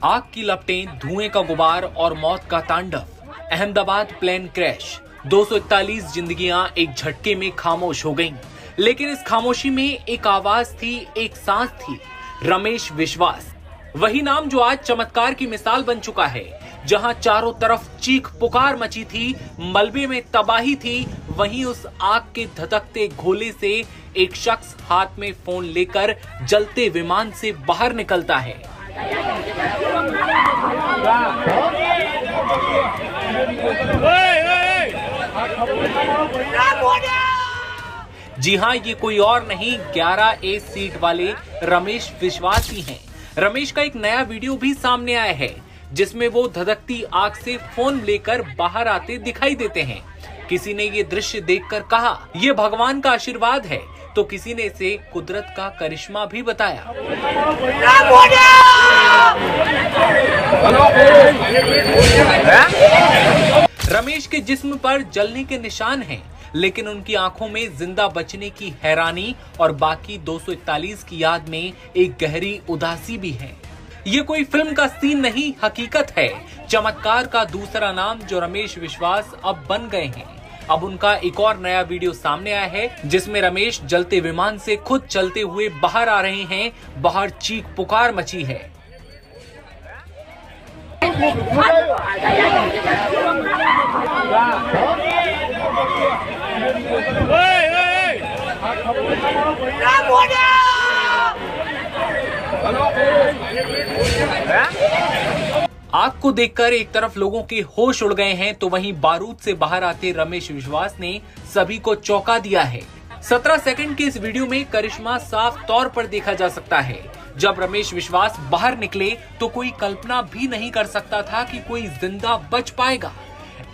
आग की लपटें, धुएं का गुबार और मौत का तांडव। Ahmedabad plane crash. 241 जिंदगियां एक झटके में खामोश हो गईं। लेकिन इस खामोशी में एक आवाज थी, एक सांस थी, रमेश विश्वास। वही नाम जो आज चमत्कार की मिसाल बन चुका है। जहां चारों तरफ चीख पुकार मची थी, मलबे में तबाही थी, वहीं उस आग के धधकते घोले से एक शख्स हाथ में फोन लेकर जलते विमान से बाहर निकलता है। जी हां, ये कोई और नहीं, 11A सीट वाले रमेश विश्वास ही हैं। रमेश का एक नया वीडियो भी सामने आया है, जिसमें वो धधकती आग से फोन लेकर बाहर आते दिखाई देते हैं। किसी ने ये दृश्य देखकर कहा, ये भगवान का आशीर्वाद है, तो किसी ने इसे कुदरत का करिश्मा भी बताया। रमेश के जिस्म पर जलने के निशान हैं, लेकिन उनकी आंखों में जिंदा बचने की हैरानी और बाकी 241 की याद में एक गहरी उदासी भी है। ये कोई फिल्म का सीन नहीं, हकीकत है। चमत्कार का दूसरा नाम जो रमेश विश्वास अब बन गए हैं। अब उनका एक और नया वीडियो सामने आया है, जिसमें रमेश जलते विमान से खुद चलते हुए बाहर आ रहे हैं। बाहर चीख पुकार मची है। आग को देखकर एक तरफ लोगों के होश उड़ गए हैं, तो वहीं बारूद से बाहर आते रमेश विश्वास ने सभी को चौंका दिया है। 17 सेकंड के इस वीडियो में करिश्मा साफ तौर पर देखा जा सकता है। जब रमेश विश्वास बाहर निकले तो कोई कल्पना भी नहीं कर सकता था कि कोई जिंदा बच पाएगा।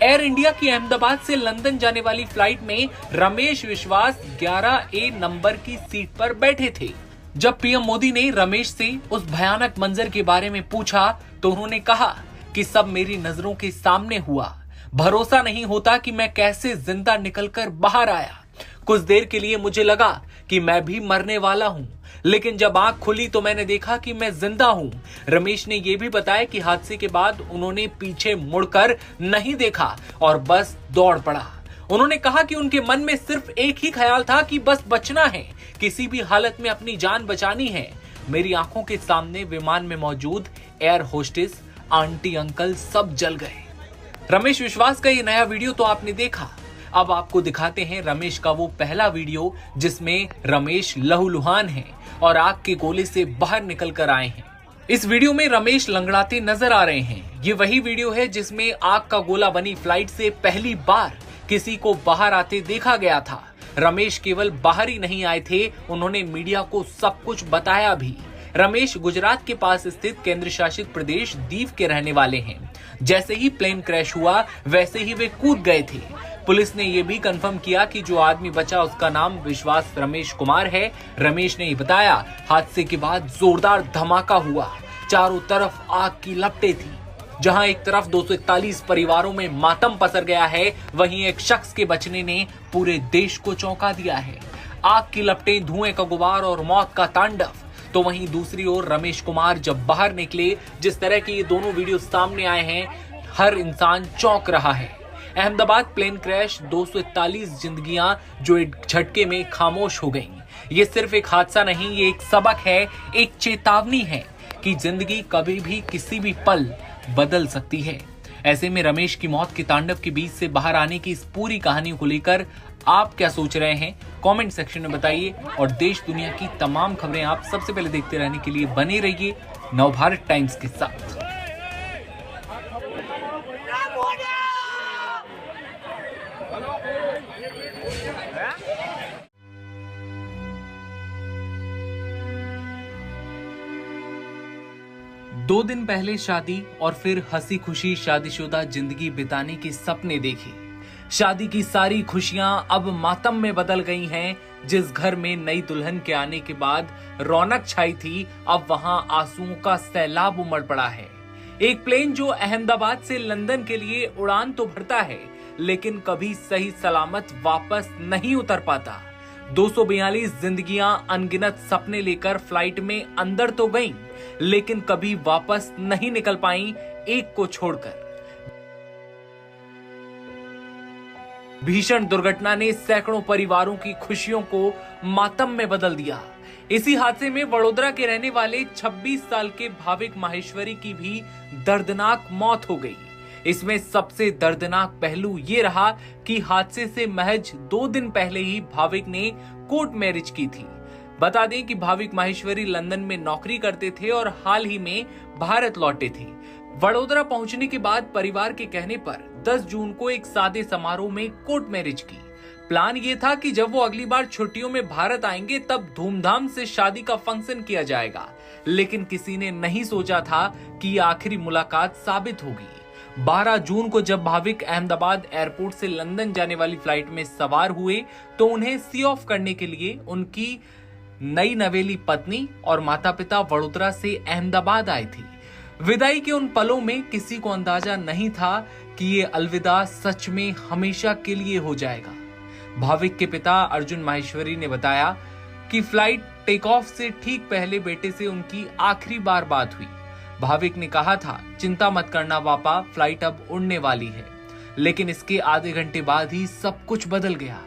एयर इंडिया की अहमदाबाद से लंदन जाने वाली फ्लाइट में रमेश विश्वास 11A नंबर की सीट पर बैठे थे। जब पीएम मोदी ने रमेश से उस भयानक मंजर के बारे में पूछा, तो उन्होंने कहा कि सब मेरी नजरों के सामने हुआ। भरोसा नहीं होता कि मैं कैसे जिंदा निकलकर बाहर आया। कुछ देर के लिए मुझे लगा कि मैं भी मरने वाला हूं, लेकिन जब आंख खुली तो मैंने देखा कि मैं जिंदा हूं। रमेश ने यह भी बताया कि हादसे के बाद उन्होंने पीछे मुड़कर नहीं देखा और बस दौड़ पड़ा। उन्होंने कहा कि उनके मन में सिर्फ एक ही ख्याल था कि बस बचना है, किसी भी हालत में अपनी जान बचानी है। मेरी आंखों के सामने विमान में मौजूद एयर होस्टेस, आंटी, अंकल सब जल गए। रमेश विश्वास का ये नया वीडियो तो आपने देखा। अब आपको दिखाते हैं रमेश का वो पहला वीडियो, जिसमें रमेश लहूलुहान है और आग के गोले से बाहर निकल कर आए हैं। इस वीडियो में रमेश लंगड़ाते नजर आ रहे हैं। ये वही वीडियो है जिसमें आग का गोला बनी फ्लाइट से पहली बार किसी को बाहर आते देखा गया था। रमेश केवल बाहर ही नहीं आए थे, उन्होंने मीडिया को सब कुछ बताया भी। रमेश गुजरात के पास स्थित केंद्र शासित प्रदेश दीव के रहने वाले हैं। जैसे ही प्लेन क्रैश हुआ, वैसे ही वे कूद गए थे। पुलिस ने यह भी कंफर्म किया कि जो आदमी बचा उसका नाम विश्वास रमेश कुमार है। रमेश ने बताया, हादसे के बाद जोरदार धमाका हुआ, चारों तरफ आग की लपटें थी। जहां एक तरफ 241 परिवारों में मातम पसर गया है, वहीं एक शख्स के बचने ने पूरे देश को चौंका दिया है। आग की लपटें, धुएं का गुबार और मौत का तांडव। तो वहीं दूसरी ओर रमेश कुमार जब बाहर निकले, जिस तरह के ये दोनों वीडियो सामने आए हैं, हर इंसान चौंक रहा है। अहमदाबाद प्लेन क्रैश, 241 जिंदगियां जो एक झटके में खामोश हो गईं। ये सिर्फ एक हादसा नहीं, ये एक सबक है, एक चेतावनी है कि जिंदगी कभी भी किसी भी पल बदल सकती है। ऐसे में रमेश की मौत के तांडव के बीच से बाहर आने की इस पूरी कहानी को लेकर आप क्या सोच रहे हैं, कमेंट सेक्शन में बताइए। और देश दुनिया की तमाम खबरें आप सबसे पहले देखते रहने के लिए बने रहिए नवभारत टाइम्स के साथ। दो दिन पहले शादी और फिर हंसी खुशी शादीशुदा जिंदगी बिताने के सपने देखे। शादी की सारी खुशियां अब मातम में बदल गई हैं। जिस घर में नई दुल्हन के आने के बाद रौनक छाई थी, अब वहां आंसुओं का सैलाब उमड़ पड़ा है। एक प्लेन जो अहमदाबाद से लंदन के लिए उड़ान तो भरता है, लेकिन कभी सही सलामत वापस नहीं उतर पाता। 242 जिंदगियां अनगिनत सपने लेकर फ्लाइट में अंदर तो गईं, लेकिन कभी वापस नहीं निकल पाईं, एक को छोड़कर। भीषण दुर्घटना ने सैकड़ों परिवारों की खुशियों को मातम में बदल दिया। इसी हादसे में वडोदरा के रहने वाले 26 साल के भाविक माहेश्वरी की भी दर्दनाक मौत हो गई। इसमें सबसे दर्दनाक पहलू ये रहा कि हादसे से महज 2 दिन पहले ही भाविक ने कोर्ट मैरिज की थी। बता दें कि भाविक माहेश्वरी लंदन में नौकरी करते थे और हाल ही में भारत लौटे थे। वडोदरा पहुंचने के बाद परिवार के कहने पर 10 जून को एक सादे समारोह में कोर्ट मैरिज की। प्लान ये था कि जब वो अगली बार छुट्टियों में भारत आएंगे तब धूमधाम से शादी का फंक्शन किया जाएगा, लेकिन किसी ने नहीं सोचा था कि ये आखिरी मुलाकात साबित होगी। 12 जून को जब भाविक अहमदाबाद एयरपोर्ट से लंदन जाने वाली फ्लाइट में सवार हुए तो उन्हें सी ऑफ करने के लिए उनकी नई नवेली पत्नी और माता पिता वडोदरा से अहमदाबाद आए थे। विदाई के उन पलों में किसी को अंदाजा नहीं था कि ये अलविदा सच में हमेशा के लिए हो जाएगा। भाविक के पिता अर्जुन माहेश्वरी ने बताया कि फ्लाइट टेक ऑफ से ठीक पहले बेटे से उनकी आखिरी बार बात हुई। भाविक ने कहा था, चिंता मत करना पापा, फ्लाइट अब उड़ने वाली है। लेकिन इसके आधे घंटे बाद ही सब कुछ बदल गया।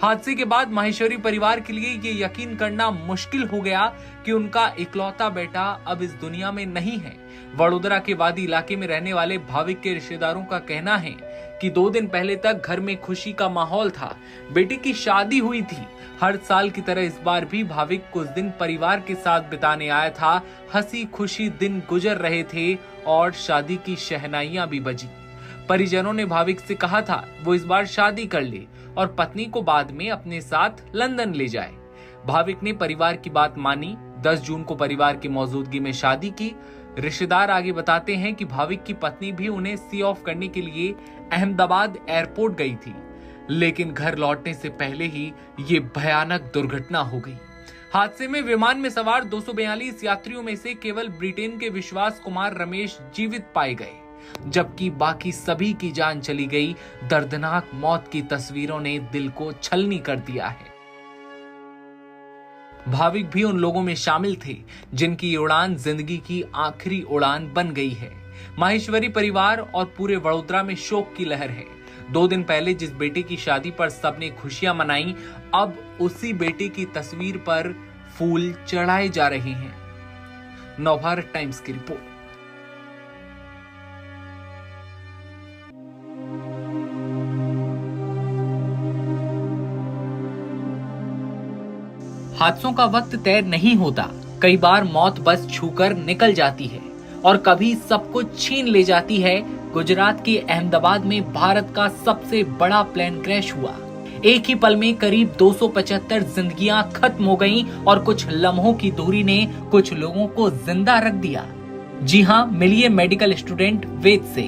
हादसे के बाद माहेश्वरी परिवार के लिए ये यकीन करना मुश्किल हो गया कि उनका इकलौता बेटा अब इस दुनिया में नहीं है। वडोदरा के वादी इलाके में रहने वाले भाविक के रिश्तेदारों का कहना है कि 2 दिन पहले तक घर में खुशी का माहौल था। बेटे की शादी हुई थी। हर साल की तरह इस बार भी भाविक कुछ दिन परिवार के साथ बिताने आया था। हंसी खुशी दिन गुजर रहे थे और शादी की शहनाइयां भी बजी। परिजनों ने भाविक से कहा था वो इस बार शादी कर ले और पत्नी को बाद में अपने साथ लंदन ले जाए। भाविक ने परिवार की बात मानी। 10 जून को परिवार की मौजूदगी में शादी की। रिश्तेदार आगे बताते हैं कि भाविक की पत्नी भी उन्हें सी ऑफ करने के लिए अहमदाबाद एयरपोर्ट गई थी, लेकिन घर लौटने से पहले ही ये भयानक दुर्घटना हो गई। हादसे में विमान में सवार 242 यात्रियों में से केवल ब्रिटेन के विश्वास कुमार रमेश जीवित पाए गए, जबकि बाकी सभी की जान चली गई। दर्दनाक मौत की तस्वीरों ने दिल को छलनी कर दिया है। भाविक भी उन लोगों में शामिल थे जिनकी उड़ान जिंदगी की आखिरी उड़ान बन गई है। माहेश्वरी परिवार और पूरे वडोदरा में शोक की लहर है। 2 दिन पहले जिस बेटे की शादी पर सबने खुशियां मनाई, अब उसी बेटे की तस्वीर पर फूल चढ़ाए जा रहे हैं। नवभारत टाइम्स की रिपोर्ट। हादसों का वक्त तय नहीं होता। कई बार मौत बस छूकर निकल जाती है और कभी सब कुछ छीन ले जाती है। गुजरात के अहमदाबाद में भारत का सबसे बड़ा प्लेन क्रैश हुआ। एक ही पल में करीब 275 जिंदगियां खत्म हो गईं और कुछ लम्हों की दूरी ने कुछ लोगों को जिंदा रख दिया। जी हाँ, मिलिए मेडिकल स्टूडेंट वेद से।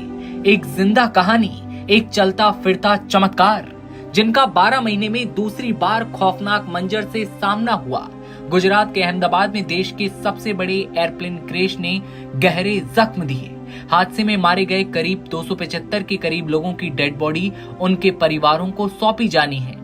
एक जिंदा कहानी, एक चलता फिरता चमत्कार, जिनका 12 महीने में दूसरी बार खौफनाक मंजर से सामना हुआ। गुजरात के अहमदाबाद में देश के सबसे बड़े एयरप्लेन क्रैश ने गहरे जख्म दिए। हादसे में मारे गए करीब 275 के करीब लोगों की डेड बॉडी उनके परिवारों को सौंपी जानी है।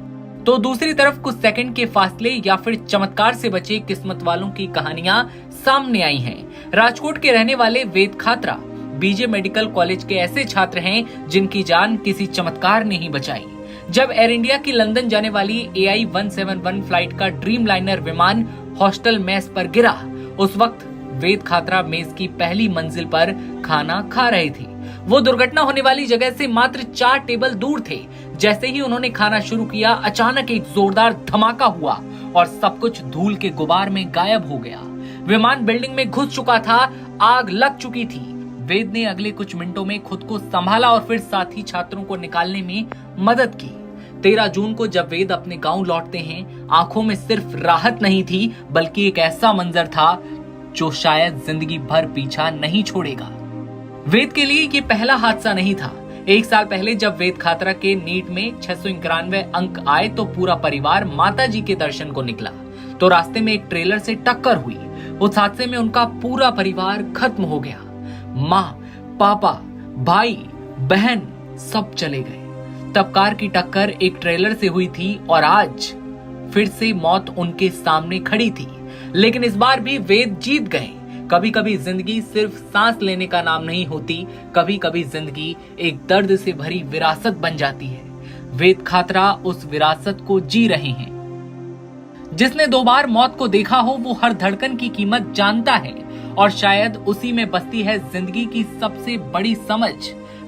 तो दूसरी तरफ कुछ सेकंड के फासले या फिर चमत्कार से बचे किस्मत वालों की कहानियां सामने आई हैं। राजकोट के रहने वाले वेद खात्रा बीजे मेडिकल कॉलेज के ऐसे छात्र हैं जिनकी जान किसी चमत्कार ने ही बचाई। जब एयर इंडिया की लंदन जाने वाली AI-171 फ्लाइट का ड्रीम लाइनर विमान हॉस्टल मेस पर गिरा, उस वक्त वेद खात्रा मेज की पहली मंजिल पर खाना खा रहे थे। वो दुर्घटना होने वाली जगह से मात्र 4 टेबल दूर थे। जैसे ही उन्होंने खाना शुरू किया, अचानक एक जोरदार धमाका हुआ और सब कुछ धूल के गुबार में गायब हो गया। विमान बिल्डिंग में घुस चुका था, आग लग चुकी थी। वेद ने अगले कुछ मिनटों में खुद को संभाला और फिर साथी छात्रों को निकालने में मदद की। 13 जून को जब वेद अपने गांव लौटते हैं, आंखों में सिर्फ राहत नहीं थी बल्कि एक ऐसा मंजर था जो शायद जिंदगी भर पीछा नहीं छोड़ेगा। वेद के लिए ये पहला हादसा नहीं था। 1 साल पहले जब वेद खात्रा के नीट में 691 अंक आए तो पूरा परिवार माता जी के दर्शन को निकला, तो रास्ते में एक ट्रेलर से टक्कर हुई। उस हादसे में उनका पूरा परिवार खत्म हो गया। माँ, पापा, भाई, बहन सब चले गए। तब कार की टक्कर एक ट्रेलर से हुई थी और आज फिर से मौत उनके सामने खड़ी थी, लेकिन इस बार भी वेद जीत गए। कभी कभी जिंदगी सिर्फ सांस लेने का नाम नहीं होती, कभी कभी जिंदगी एक दर्द से भरी विरासत बन जाती है। वेद खातरा उस विरासत को जी रहे हैं। जिसने 2 बार मौत को देखा हो वो हर धड़कन की कीमत जानता है, और शायद उसी में बसती है जिंदगी की सबसे बड़ी समझ।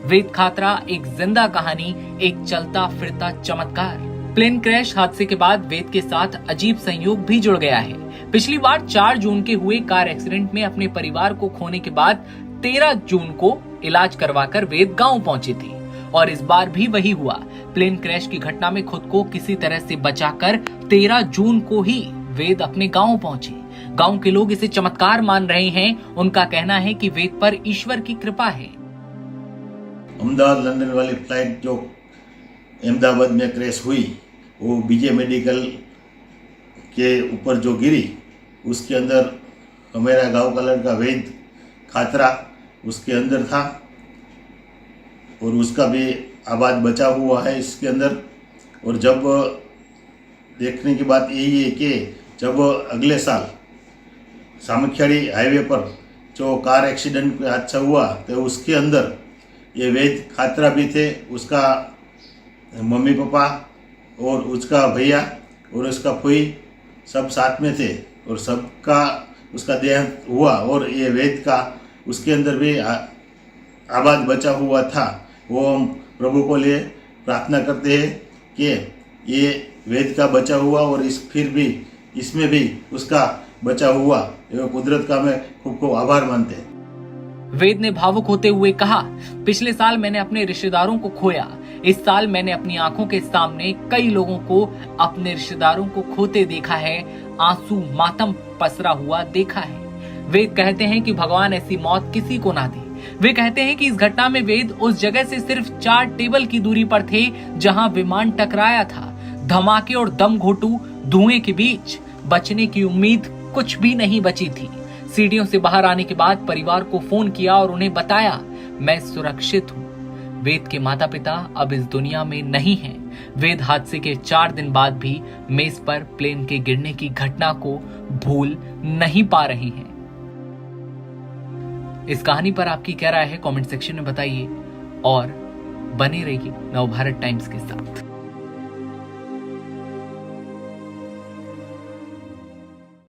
वेद खातरा एक जिंदा कहानी, एक चलता फिरता चमत्कार। प्लेन क्रैश हादसे के बाद वेद के साथ अजीब संयोग भी जुड़ गया है। पिछली बार 4 जून के हुए कार एक्सीडेंट में अपने परिवार को खोने के बाद 13 जून को इलाज करवाकर वेद गांव पहुंचे थे, और इस बार भी वही हुआ। प्लेन क्रैश की घटना में खुद को किसी तरह से बचाकर 13 जून को ही वेद अपने गांव पहुंचे। गांव के लोग इसे चमत्कार मान रहे हैं। उनका कहना है कि वेद पर ईश्वर की कृपा है। अहमदाबाद लंदन वाली फ्लाइट जो अहमदाबाद में क्रैश हुई, वो बीजे मेडिकल के ऊपर जो गिरी, उसके अंदर हमारा गांव का लड़का वेद खातरा उसके अंदर था, और उसका भी आबाद बचा हुआ है इसके अंदर। और जब देखने की बात यही है कि जब अगले साल सामखियाड़ी हाईवे पर जो कार एक्सीडेंट हादसा हुआ तो उसके अंदर ये वेद खातरा भी थे, उसका मम्मी पापा और उसका भैया और उसका फुई सब साथ में थे, और सबका उसका देहांत हुआ, और ये वेद का उसके अंदर भी आबाद बचा हुआ था। वो हम प्रभु को लिए प्रार्थना करते हैं कि ये वेद का बचा हुआ और फिर भी इसमें भी उसका बचा हुआ, ये कुदरत का मैं खूब आभार मानते हैं। वेद ने भावुक होते हुए कहा, पिछले साल मैंने अपने रिश्तेदारों को खोया, इस साल मैंने अपनी आंखों के सामने कई लोगों को अपने रिश्तेदारों को खोते देखा है, आंसू मातम पसरा हुआ देखा है। वेद कहते हैं कि भगवान ऐसी मौत किसी को ना दे। वे कहते हैं कि इस घटना में वेद उस जगह से सिर्फ 4 टेबल की दूरी पर थे जहां विमान टकराया था। धमाके और दम घोटू धुएं के बीच बचने की उम्मीद कुछ भी नहीं बची थी। सीढ़ियों से बाहर आने के बाद परिवार को फोन किया और उन्हें बताया, मैं सुरक्षित हूँ। वेद के माता पिता अब इस दुनिया में नहीं हैं। वेद हादसे के 4 दिन बाद भी मेज पर प्लेन के गिरने की घटना को भूल नहीं पा रहे हैं। इस कहानी पर आपकी क्या राय है कमेंट सेक्शन में बताइए, और बने रहिए नवभारत टाइम्स के साथ।